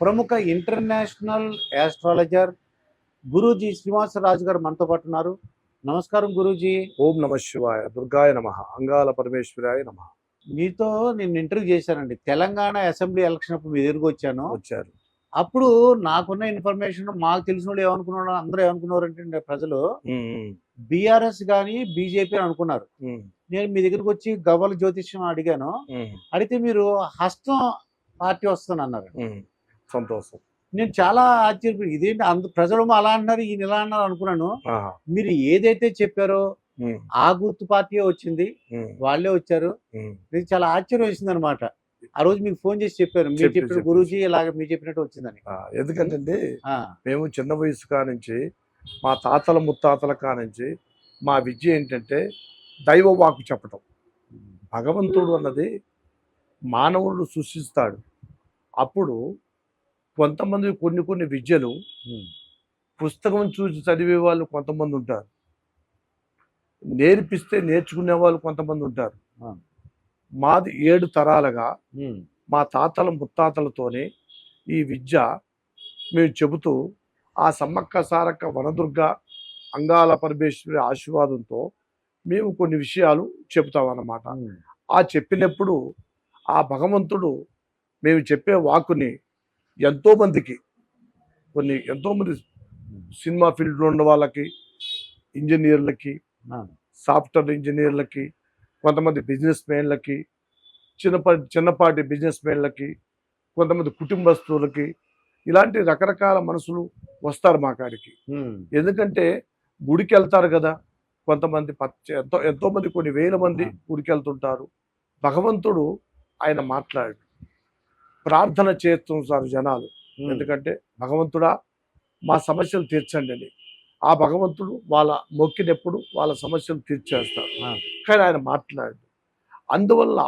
ప్రముఖ international astrologer Guruji Srinivasaraju గారు మనతో పాటు ఉన్నారు. నమస్కారం గురూజీ. ఓం నమ శివాయ, దుర్గాయ నమ, అంగాల పరమేశ్వరాయ నమ. మీతో నేను ఇంటర్వ్యూ చేశానండి. తెలంగాణ అసెంబ్లీ ఎలక్షన్ అప్పుడు మీ దగ్గరికి వచ్చారు. అప్పుడు నాకున్న ఇన్ఫర్మేషన్ మాకు తెలిసిన వాళ్ళు ఏమనుకున్నారు, అందరూ ఏమనుకున్నారంటే ప్రజలు బీఆర్ఎస్ కానీ బీజేపీ అని అనుకున్నారు. నేను మీ దగ్గరికి వచ్చి గవ్వల జ్యోతిష్యం అడిగాను. అడిగితే మీరు హస్తం పార్టీ వస్తుంది అన్నారు. సంతోషం. నేను చాలా ఆశ్చర్యపోయి ఇదేంటి ప్రజలు అలా అంటున్నారు, ఈయన ఇలా అన్నారు అనుకున్నాను. మీరు ఏదైతే చెప్పారో ఆ గుర్తు పార్టీ వచ్చింది, వాళ్ళే వచ్చారు. ఇది చాలా ఆశ్చర్యం వేసింది అనమాట. ఆ రోజు మీకు ఫోన్ చేసి చెప్పారు, మీరు చెప్పిన గురూజీ ఇలాగ మీరు చెప్పినట్టు వచ్చిందని. ఎందుకంటే మేము చిన్న వయసు కానించి మా తాతల ముత్తాతల కానించి మా విద్య ఏంటంటే దైవ వాక్కు చెప్పటం. భగవంతుడు అన్నది మానవుడు సృష్టిస్తాడు. అప్పుడు కొంతమంది కొన్ని విద్యలు పుస్తకం చూసి చదివే వాళ్ళు కొంతమంది ఉంటారు, నేర్పిస్తే నేర్చుకునే వాళ్ళు కొంతమంది ఉంటారు. మాది 7 తరాలుగా మా తాతల ముత్తాతలతోనే ఈ విద్య మేము చెబుతూ ఆ సమ్మక్క సారక్క వనదుర్గ అంగాల పరమేశ్వరి ఆశీర్వాదంతో మేము కొన్ని విషయాలు చెబుతామన్నమాట. ఆ చెప్పినప్పుడు ఆ భగవంతుడు మేము చెప్పే వాక్కుని ఎంతోమందికి ఎంతోమంది సినిమా ఫీల్డ్లో ఉన్న వాళ్ళకి, ఇంజనీర్లకి, సాఫ్ట్వేర్ ఇంజనీర్లకి, కొంతమంది బిజినెస్ మ్యాన్లకి, చిన్నపాటి బిజినెస్ మ్యాన్లకి, కొంతమంది కుటుంబస్తులకి, ఇలాంటి రకరకాల మనుషులు వస్తారు మా కాడికి. ఎందుకంటే గుడికి వెళ్తారు కదా, కొంతమంది ఎంతోమంది కొన్ని వేల మంది గుడికి వెళ్తుంటారు. భగవంతుడు ఆయన మాట్లాడు ప్రార్థన చేస్తుంటారు జనాలు. ఎందుకంటే భగవంతుడా మా సమస్యలు తీర్చండి అని. ఆ భగవంతుడు వాళ్ళ మొక్కినప్పుడు వాళ్ళ సమస్యలు తీర్చేస్తారు. కానీ ఆయన మాట్లాడు. అందువల్ల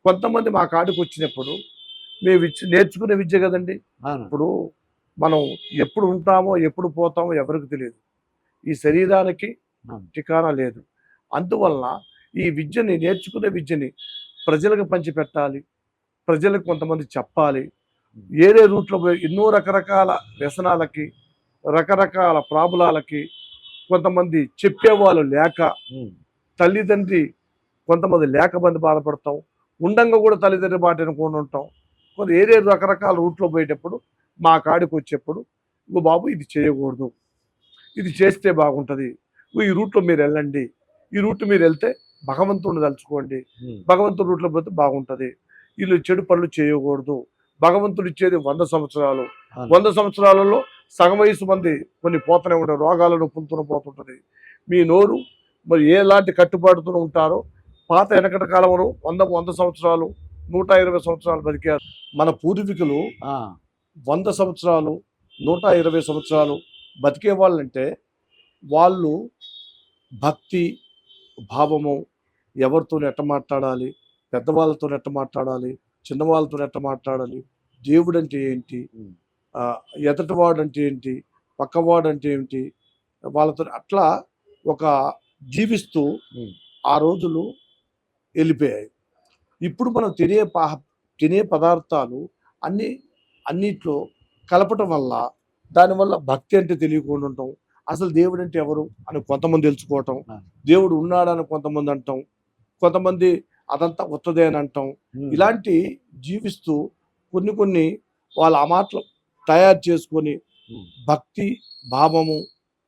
కొంతమంది మా కాడికి వచ్చినప్పుడు మేము నేర్చుకునే విద్య కదండి. ఇప్పుడు మనం ఎప్పుడు ఉంటామో ఎప్పుడు పోతామో ఎవరికి తెలియదు. ఈ శరీరానికి ఠికానా లేదు. అందువల్ల ఈ విద్యని, నేర్చుకునే విద్యని ప్రజలకు పంచిపెట్టాలి, ప్రజలకు కొంతమంది చెప్పాలి. ఏరే రూట్లో పోయి ఎన్నో రకరకాల వ్యసనాలకి, రకరకాల ప్రాబ్లాలకి కొంతమంది చెప్పేవాళ్ళు లేక, తల్లిదండ్రి కొంతమంది లేకమంది బాధపడతాం, ఉండంగా కూడా తల్లిదండ్రి మాట అనుకుని ఉంటాం. కొంత ఏరే రకరకాల రూట్లో పోయేటప్పుడు మా కాడికి వచ్చేప్పుడు, ఇంకో బాబు ఇది చేయకూడదు, ఇది చేస్తే బాగుంటుంది, ఈ రూట్లో మీరు వెళ్ళండి, ఈ రూట్ మీరు వెళ్తే భగవంతుడిని తలుచుకోండి, భగవంతుడి రూట్లో పోతే బాగుంటుంది, వీళ్ళు చెడు పనులు చేయకూడదు, భగవంతుడు ఇచ్చేది 100 సంవత్సరాలు, 100 సంవత్సరాలలో సగం వయసు మంది కొన్ని పోతూనే ఉంటారు, రోగాలను పులుతూనే పోతుంటుంది. మీ నోరు మరి ఎలాంటి కట్టుబాటుతో ఉంటారో, పాత వెనకటి కాలంలో 100 సంవత్సరాలు 120 సంవత్సరాలు బతికారు మన పూర్వీకులు. 100 సంవత్సరాలు 120 సంవత్సరాలు బతికే వాళ్ళంటే వాళ్ళు భక్తి భావము, ఎవరితో ఎట్ట మాట్లాడాలి, పెద్దవాళ్ళతో ఎట్ట మాట్లాడాలి, చిన్నవాళ్ళతో ఎట్ట మాట్లాడాలి, దేవుడు అంటే ఏంటి, ఎదటివాడు అంటే ఏంటి, పక్కవాడు అంటే ఏంటి, వాళ్ళతో అట్లా ఒక జీవిస్తూ ఆ రోజులు వెళ్ళిపోయాయి. ఇప్పుడు మనం తినే పదార్థాలు అన్నిట్లో కలపటం వల్ల, దానివల్ల భక్తి అంటే తెలియకుండా ఉంటాం, అసలు దేవుడు అంటే ఎవరు అని కొంతమంది తెలుసుకోవటం, దేవుడు ఉన్నాడని కొంతమంది అంటాం, కొంతమంది అదంతా ఉత్తదే అని అంటాం. ఇలాంటి జీవిస్తూ కొన్ని వాళ్ళ ఆ మాటలు తయారు చేసుకొని భక్తి భావము,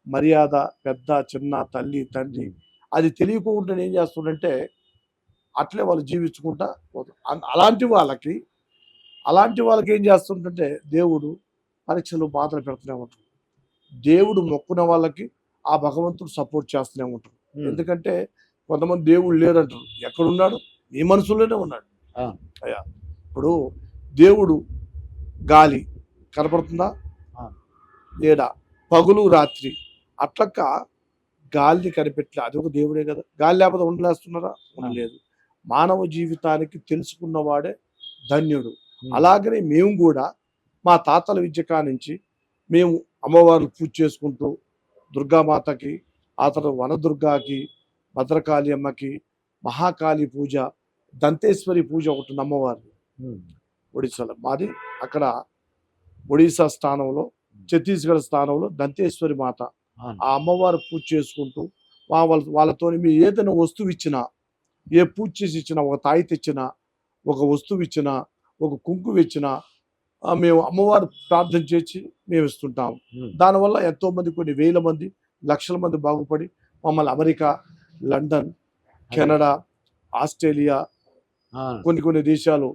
మర్యాద, పెద్ద చిన్న, తల్లి తండ్రి అది తెలియకుండా ఏం చేస్తుందంటే అట్లే వాళ్ళు జీవించుకుంటా అలాంటి వాళ్ళకి ఏం చేస్తుంటే దేవుడు పరీక్షలు బాధలు పెడుతూనే ఉంటాడు. దేవుడు మొక్కున్న వాళ్ళకి ఆ భగవంతుడు సపోర్ట్ చేస్తూనే ఉంటాడు. ఎందుకంటే కొంతమంది దేవుడు లేరంటారు, ఎక్కడున్నాడు, నీ మనసులోనే ఉన్నాడు. అయ్యా ఇప్పుడు దేవుడు గాలి కనపడుతుందా లేడా, పగులు రాత్రి అట్లక్క గాలిని కనిపెట్టలే, అది ఒక దేవుడే కదా. గాలి లేకపోతే ఉండలేస్తున్నారా, ఉండలేదు. మానవ జీవితానికి తెలుసుకున్నవాడే ధన్యుడు. అలాగనే మేము కూడా మా తాతల విద్య కానించి మేము అమ్మవారిని పూజ చేసుకుంటూ దుర్గామాతకి, ఆ తర్వాత వనదుర్గాకి, భద్రకాళి అమ్మకి, మహాకాళి పూజ, దంతేశ్వరి పూజ ఒకటి ఉంది అమ్మవారిని ఒడిశాలో. మాది అక్కడ ఒడిశా స్థానంలో, ఛత్తీస్గఢ్ స్థానంలో దంతేశ్వరి మాత. అవును. ఆ అమ్మవారు పూజ చేసుకుంటూ వాళ్ళతో మీరు ఏదైనా వస్తువు ఇచ్చినా, ఏ పూజ చేసి ఇచ్చినా, ఒక తాయి తెచ్చినా, ఒక వస్తువు ఇచ్చినా, ఒక కుంకుమ ఇచ్చినా మేము అమ్మవారు ప్రార్థన చేసి మేము ఇస్తుంటాం. దానివల్ల ఎంతో మంది, కొన్ని వేల మంది, లక్షల మంది బాగుపడి మమ్మల్ని అమెరికా, లండన్, కెనడా, ఆస్ట్రేలియా, కొన్ని కొన్ని దేశాలు,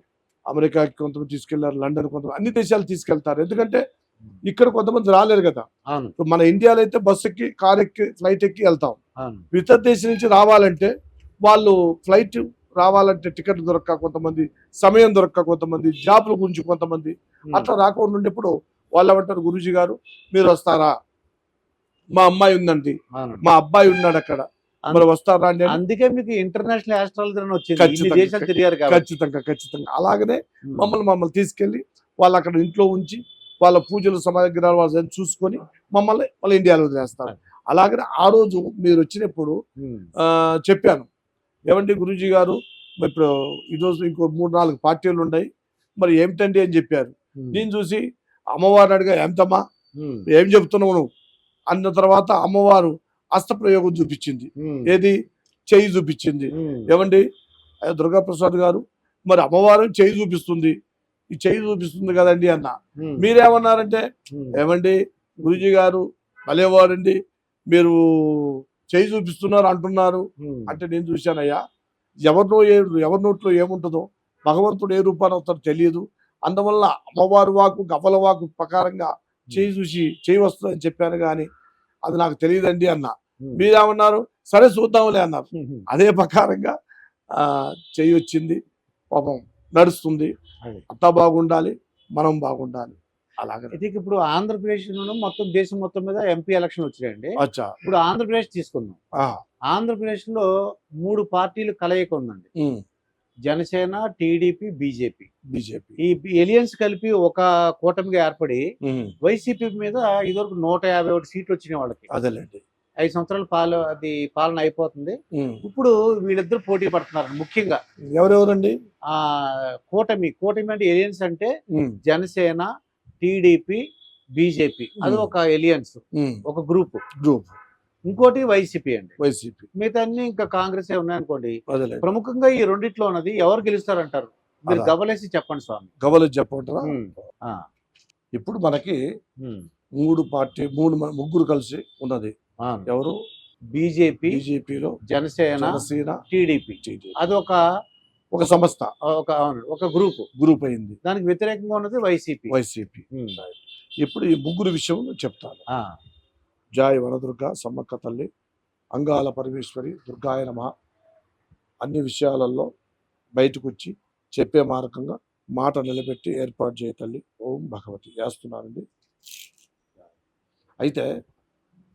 అమెరికాకి కొంతమంది తీసుకెళ్లారు, లండన్ కొంతమంది, అన్ని దేశాలు తీసుకెళ్తారు. ఎందుకంటే ఇక్కడ కొంతమంది రాలేరు కదా. ఇప్పుడు మన ఇండియాలో అయితే బస్సు ఎక్కి, కార్ ఎక్కి, ఫ్లైట్ ఎక్కి వెళ్తాం. ఇతర దేశం నుంచి రావాలంటే వాళ్ళు ఫ్లైట్ రావాలంటే టికెట్ దొరక్క కొంతమంది, సమయం దొరక్క కొంతమంది, జాబ్ల గురించి కొంతమంది అట్లా రాకుండా ఉండేప్పుడు వాళ్ళు ఏమంటారు, గురూజీ గారు మీరు వస్తారా, మా అమ్మాయి ఉందండి, మా అబ్బాయి ఉన్నాడు అక్కడ, మరి వస్తారా అండి. అందుకే మీకు ఇంటర్నేషనల్ ఆస్ట్రాలజీ వచ్చింది. ఖచ్చితంగా అలాగనే మమ్మల్ని తీసుకెళ్లి వాళ్ళు అక్కడ ఇంట్లో ఉంచి వాళ్ళ పూజలు సమగ్రాలు వాళ్ళు చూసుకొని మళ్ళీ ఇండియాలో వదిలేస్తారు. అలాగనే ఆ రోజు మీరు వచ్చినప్పుడు చెప్పాను, ఏమండి గురూజీ గారు ఇప్పుడు ఈరోజు ఇంకో 3-4 పార్టీలు ఉన్నాయి, మరి ఏమిటండి అని చెప్పారు. నేను చూసి అమ్మవారిని అడిగా, ఎంతమ్మా, ఏం చెప్తున్నావు నువ్వు అన్న తర్వాత అమ్మవారు హస్తప్రయోగం చూపించింది. ఏది, చెయ్యి చూపించింది. ఏమండి దుర్గాప్రసాద్ గారు, మరి అమ్మవారు చెయ్యి చూపిస్తుంది, ఈ చెయ్యి చూపిస్తుంది కదండి అన్న. మీరేమన్నారంటే, ఏమండి గురూజీ గారు భలేవారండి, మీరు చెయ్యి చూపిస్తున్నారు అంటున్నారు. అంటే నేను చూశానయ్యా, ఎవరి నోట్లో ఏముంటుందో, భగవంతుడు ఏ రూపాన్ని అవుతాడో తెలియదు. అందువల్ల అమ్మవారి వాకు, గవ్వల వాకు ప్రకారంగా చెయ్యి చూసి చెయ్యి వస్తుందని చెప్పాను, కానీ అది నాకు తెలియదండి అన్న. మీరేమన్నారు, సరే చూద్దాంలే అన్నారు. అదే ప్రకారంగా చెయ్యి వచ్చింది, పాపం నడుస్తుంది. అంతా బాగుండాలి, మనం బాగుండాలి. అలాగే ఇప్పుడు ఆంధ్రప్రదేశ్ మొత్తం దేశం మొత్తం మీద ఎంపీ ఎలక్షన్ వచ్చినాయండి. ఇప్పుడు ఆంధ్రప్రదేశ్ తీసుకుందాం. ఆంధ్రప్రదేశ్ లో 3 పార్టీలు కలయిక ఉందండి. Janasena, TDP, BJP. ఈ ఎలియన్స్ కలిపి ఒక కూటమిగా ఏర్పడి వైసీపీ మీద ఇదివరకు 151 సీట్లు వచ్చినాయి వాళ్ళకి. అదేలేండి, 5 సంవత్సరాల పాలన అయిపోతుంది. ఇప్పుడు వీళ్ళిద్దరు పోటీ పడుతున్నారు. ముఖ్యంగా ఎవరెవరండి? కూటమి అంటే ఎలియన్స్ అంటే జనసేన, టీడీపీ, బీజేపీ. అది ఒక ఎలియన్స్, ఒక గ్రూప్. ఇంకోటి వైసీపీ అండి. మిగతా అన్ని ఇంకా కాంగ్రెస్ ఉన్నాయనుకోండి. ప్రముఖంగా ఈ రెండిట్లో ఉన్నది ఎవరు గెలుస్తారంటారు? మీరు గవ్వలేసి చెప్పండి స్వామి. గవ్వలేసి చెప్పంటారా? ఇప్పుడు మనకి 3 కలిసి ఉన్నది. ఎవరు? బీజేపీలో జనసేన, టీడీపీ. అది ఒక సంస్థ, ఒక గ్రూప్ అయింది. దానికి వ్యతిరేకంగా ఉన్నది వైసీపీ. ఇప్పుడు ఈ 3 విషయం చెప్తాను. జాయ్ వనదుర్గ సమ్మక్క తల్లి, అంగాల పరమేశ్వరి, దుర్గాయ నమః. అన్ని విషయాలలో బయటకు వచ్చి చెప్పే మార్గంగా మాట నిలబెట్టి ఏర్పాటు చేయ తల్లి. ఓం భగవతి వేస్తున్నానండి. అయితే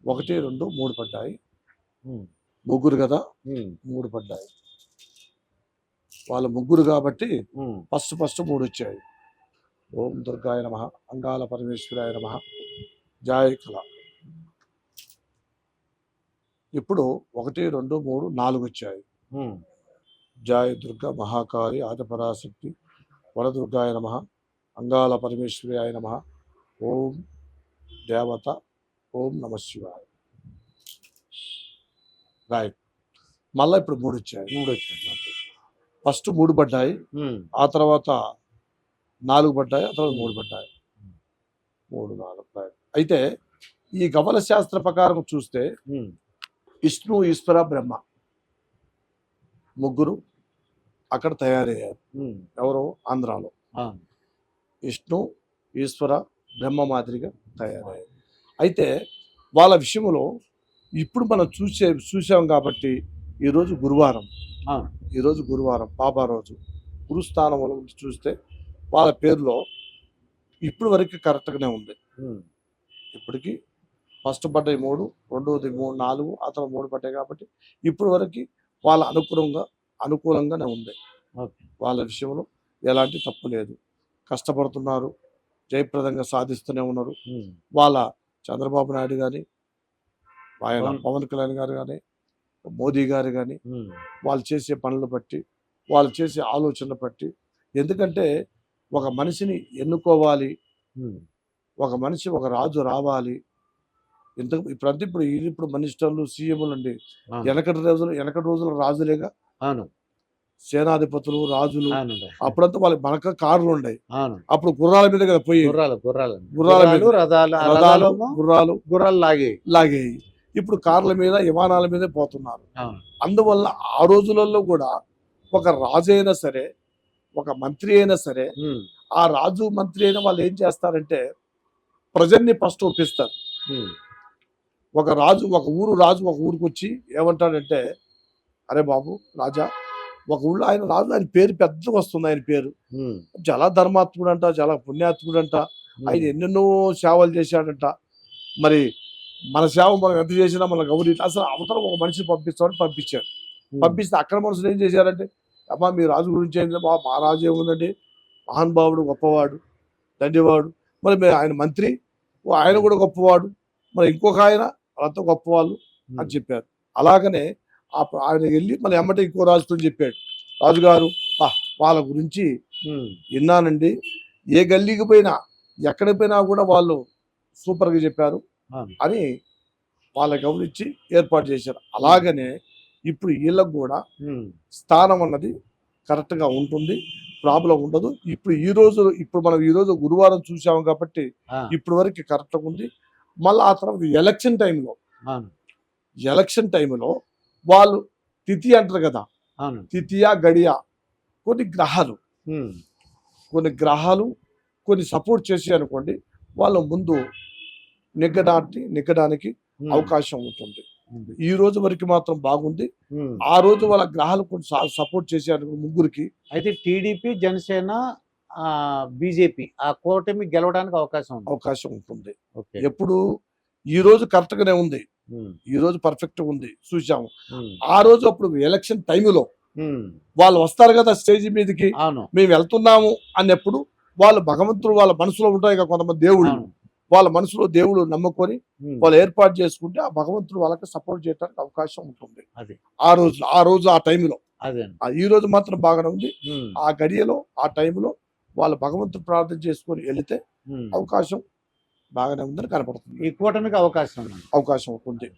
1, 2, 3 పడ్డాయి. 3 కదా, 3 పడ్డాయి. వాళ్ళ 3 కాబట్టి ఫస్ట్ 3 వచ్చాయి. ఓం దుర్గాయ నమః, అంగాల పరమేశ్వరాయ నమః, జాయ్ కళ. ఇప్పుడు 1, 2, 3, 4 వచ్చాయి. జాయ్ దుర్గా మహాకాళి ఆదిపరాశక్తి వరదుర్గాయ నమః, అంగాల పరమేశ్వరాయ నమః, ఓం దేవత, ఓం నమ శివాయ. రైట్. మళ్ళీ ఇప్పుడు 3 వచ్చాయి. ఫస్ట్ 3 పడ్డాయి, ఆ తర్వాత 4 పడ్డాయి, ఆ తర్వాత 3 పడ్డాయి. 3, 4. అయితే ఈ గవ్వల శాస్త్ర ప్రకారం చూస్తే విష్ణు, ఈశ్వర, బ్రహ్మ 3 అక్కడ తయారయ్యారు. ఎవరు? ఆంధ్రాలో విష్ణు, ఈశ్వర, బ్రహ్మ మాదిరిగా తయారయ్యారు. అయితే వాళ్ళ విషయంలో ఇప్పుడు మనం చూసాం కాబట్టి ఈరోజు గురువారం బాబా రోజు గురుస్థానంలో చూస్తే వాళ్ళ పేరులో ఇప్పుడు వరకు కరెక్ట్గానే ఉంది. ఇప్పటికి ఫస్ట్ పడ్డాయి 3, రెండోది 3, 4, ఆ తర్వాత 3 పడ్డాయి కాబట్టి ఇప్పుడు వరకు వాళ్ళ అనుకూలంగానే ఉంది. వాళ్ళ విషయంలో ఎలాంటి తప్పు లేదు. కష్టపడుతున్నారు, జయప్రదంగా సాధిస్తూనే ఉన్నారు. వాళ్ళ చంద్రబాబు నాయుడు కానీ, ఆయన పవన్ కళ్యాణ్ గారు కానీ, మోదీ గారు కానీ వాళ్ళు చేసే పనులు బట్టి, వాళ్ళు చేసే ఆలోచనలు బట్టి, ఎందుకంటే ఒక మనిషిని ఎన్నుకోవాలి, ఒక మనిషి ఒక రాజు రావాలి. ఇప్పుడు మినిస్టర్లు సీఎంలు అండి. అవును. వెనకటి రోజుల రాజులేగా, అవును. సేనాధిపతులు రాజులు. అవునండి. అప్పుడంతా వాళ్ళకి మనక కార్లు ఉండయి. అవును. అప్పుడు గుర్రాల మీద కదా పోయి, గుర్రాలు గుర్రాల మీద రథాలు ఆ రథాలు రథాలేమో గుర్రాలు లాగేవి. లాగేవి. ఇప్పుడు కార్ల మీద విమానాల మీదే పోతున్నారు. అవును. అందువల్ల ఆ రోజులలో కూడా ఒక రాజు అయినా సరే, ఒక మంత్రి అయినా సరే, ఉమ్, ఆ రాజు మంత్రి అయినా వాళ్ళు ఏం చేస్తారంటే ప్రజల్ని ఫస్ట్ ఒప్పిస్తారు. ఉమ్, రాజు ఒక ఊరికి వచ్చి ఏమంటాడంటే, అరే బాబు రాజా, ఒక ఊళ్ళో ఆయన పేరు పెద్దగా వస్తుంది. ఆయన పేరు ఉమ్, చాలా ధర్మాత్ముడు అంట, చాలా పుణ్యాత్ముడు అంట. ఆయన ఉమ్, ఎన్నెన్నో సేవలు చేశాడంట. మరి మన సేవ మనం ఎంత చేసినా మన గౌరీ అసలు అవతల ఒక మనిషిని పంపిస్తామని పంపించాడు. పంపిస్తే అక్కడ మనుషులు ఏం చేశారంటే, అమ్మా మీ రాజు గురించి ఏంటి, మా రాజు ఏముందండి, మహానుభావుడు, గొప్పవాడు, దండివాడు. మరి ఆయన మంత్రి, ఆయన కూడా గొప్పవాడు, మరి ఇంకొక ఆయన వాళ్ళంతా గొప్పవాళ్ళు అని చెప్పారు. అలాగనే ఆయన వెళ్ళి మళ్ళీ ఎమ్మటే ఇంకో రాజుతో చెప్పాడు, రాజుగారు వాళ్ళ గురించి విన్నానండి, ఏ గల్లీకి పోయినా ఎక్కడికి పోయినా కూడా వాళ్ళు సూపర్గా చెప్పారు అని వాళ్ళకి గమనించి ఏర్పాటు చేశారు. అలాగనే ఇప్పుడు వీళ్ళకు కూడా స్థానం అన్నది కరెక్ట్గా ఉంటుంది, ప్రాబ్లం ఉండదు. ఇప్పుడు మనం ఈ రోజు గురువారం చూసాము కాబట్టి ఇప్పటి వరకు కరెక్ట్గా ఉంది. మళ్ళీ ఆ తర్వాత ఎలక్షన్ టైంలో వాళ్ళు తిథి అంటారు కదా, తిథియా గడియా కొన్ని గ్రహాలు కొన్ని సపోర్ట్ చేసి అనుకోండి, వాళ్ళ ముందు నెగ్గడానికి అవకాశం ఉంటుంది. ఈ రోజు వరకు మాత్రం బాగుంది. ఆ రోజు వాళ్ళ గ్రహాలు కొన్ని సపోర్ట్ చేశారు ముగ్గురికి. అయితే టీడీపీ, జనసేన, బీజేపీ ఆ కూటమి గెలవడానికి అవకాశం ఉంటుంది. ఎప్పుడు ఈ రోజు కరెక్ట్ గానే ఉంది, ఈ రోజు పర్ఫెక్ట్ ఉంది చూసాము. ఆ రోజు అప్పుడు ఎలక్షన్ టైంలో వాళ్ళు వస్తారు కదా స్టేజ్ మీదకి, మేము వెళ్తున్నాము అన్నప్పుడు వాళ్ళు భగవంతుడు వాళ్ళ మనసులో ఉంటాయి కదా కొంతమంది దేవుళ్ళు, వాళ్ళ మనసులో దేవుడు నమ్ముకొని వాళ్ళు ఏర్పాటు చేసుకుంటే ఆ భగవంతుడు వాళ్ళకి సపోర్ట్ చేయడానికి అవకాశం ఉంటుంది. ఆ టైంలో ఈ రోజు మాత్రం బాగానే ఉంది. ఆ గడియలో ఆ టైంలో వాళ్ళు భగవంతుడు ప్రార్థన చేసుకొని వెళితే అవకాశం బాగానే ఉందని కనపడుతుంది. ఈ కూటమికి అవకాశం ఉంటుంది.